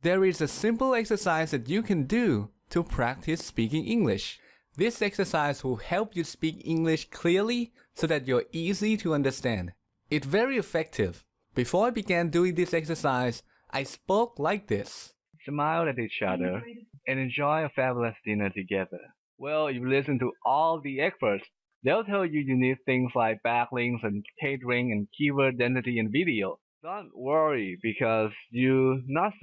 There is a simple exercise that you can do to practice speaking English. This exercise will help you speak English clearly so that you're easy to understand. It's very effective. Before I began doing this exercise, I spoke like this. Smile at each other and enjoy a fabulous dinner together. Well, if you listen to all the experts, they'll tell you need things like backlinks and catering and keyword identity and video. Don't worry because you're not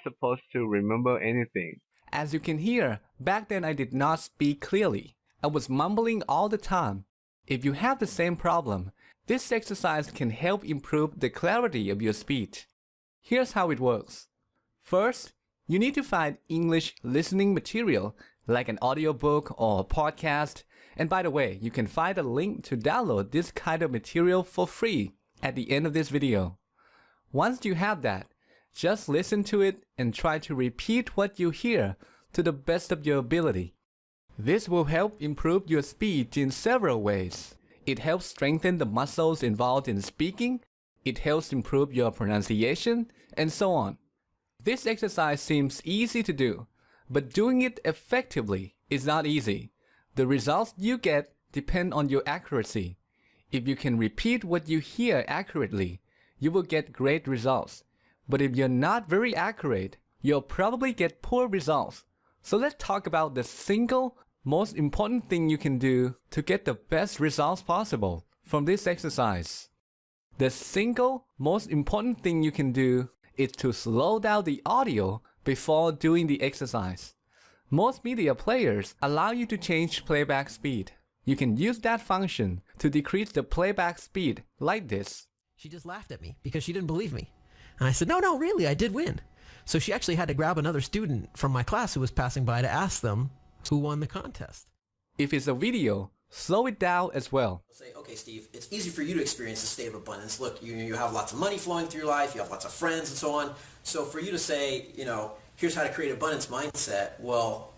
supposed to remember anything. As you can hear, back then I did not speak clearly. I was mumbling all the time. If you have the same problem, this exercise can help improve the clarity of your speech. Here's how it works. First, you need to find English listening material like an audiobook or a podcast. And by the way, you can find a link to download this kind of material for free at the end of this video. Once you have that, just listen to it and try to repeat what you hear to the best of your ability. This will help improve your speech in several ways. It helps strengthen the muscles involved in speaking, it helps improve your pronunciation, and so on. This exercise seems easy to do, but doing it effectively is not easy. The results you get depend on your accuracy. If you can repeat what you hear accurately, you will get great results. But if you're not very accurate, you'll probably get poor results. So let's talk about the single most important thing you can do to get the best results possible from this exercise. The single most important thing you can do is to slow down the audio before doing the exercise. Most media players allow you to change playback speed. You can use that function to decrease the playback speed like this. She just laughed at me because she didn't believe me. And I said, no, really, I did win. So she actually had to grab another student from my class who was passing by to ask them who won the contest. If it's a video, slow it down as well. Say, okay, Steve, it's easy for you to experience the state of abundance. Look, you have lots of money flowing through your life, you have lots of friends and so on. So for you to say, here's how to create abundance mindset, well,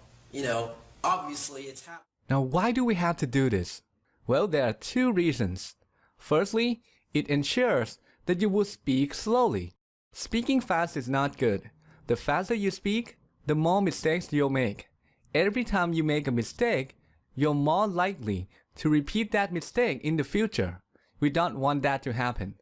obviously it's happening. Now, why do we have to do this? Well, there are two reasons. Firstly, it ensures that you will speak slowly. Speaking fast is not good. The faster you speak, the more mistakes you'll make. Every time you make a mistake, you're more likely to repeat that mistake in the future. We don't want that to happen.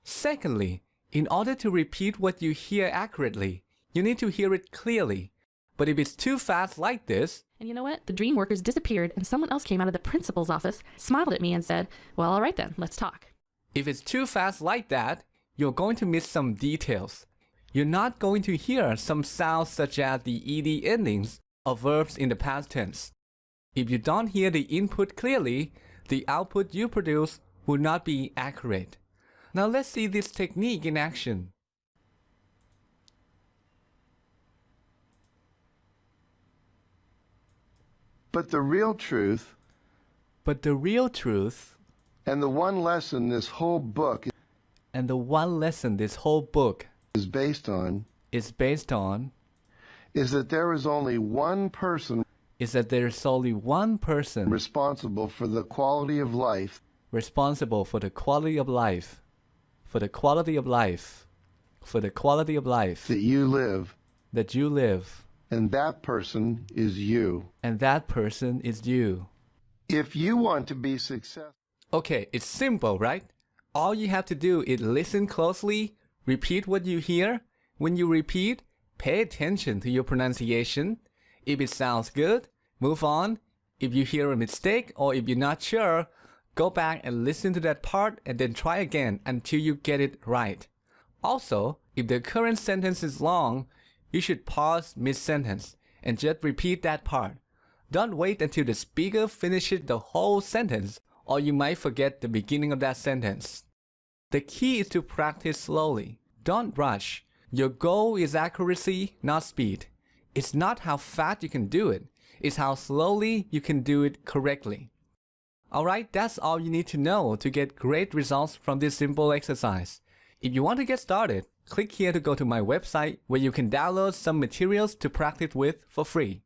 Secondly, in order to repeat what you hear accurately, you need to hear it clearly. But if it's too fast like this, and you know what? The dream workers disappeared and someone else came out of the principal's office, smiled at me and said, well, all right then, let's talk. If it's too fast like that, you're going to miss some details. You're not going to hear some sounds such as the ed endings of verbs in the past tense. If you don't hear the input clearly, the output you produce will not be accurate. Now let's see this technique in action. But the real truth, and the one lesson this whole book is based on, is that there is only one person responsible for the quality of life, that you live, and that person is you. If you want to be successful. Okay, it's simple, right? All you have to do is listen closely, repeat what you hear. When you repeat, pay attention to your pronunciation. If it sounds good, move on. If you hear a mistake or if you're not sure, go back and listen to that part and then try again until you get it right. Also, if the current sentence is long, you should pause mid-sentence and just repeat that part. Don't wait until the speaker finishes the whole sentence, or you might forget the beginning of that sentence. The key is to practice slowly. Don't rush. Your goal is accuracy, not speed. It's not how fast you can do it, it's how slowly you can do it correctly. Alright, that's all you need to know to get great results from this simple exercise. If you want to get started, click here to go to my website where you can download some materials to practice with for free.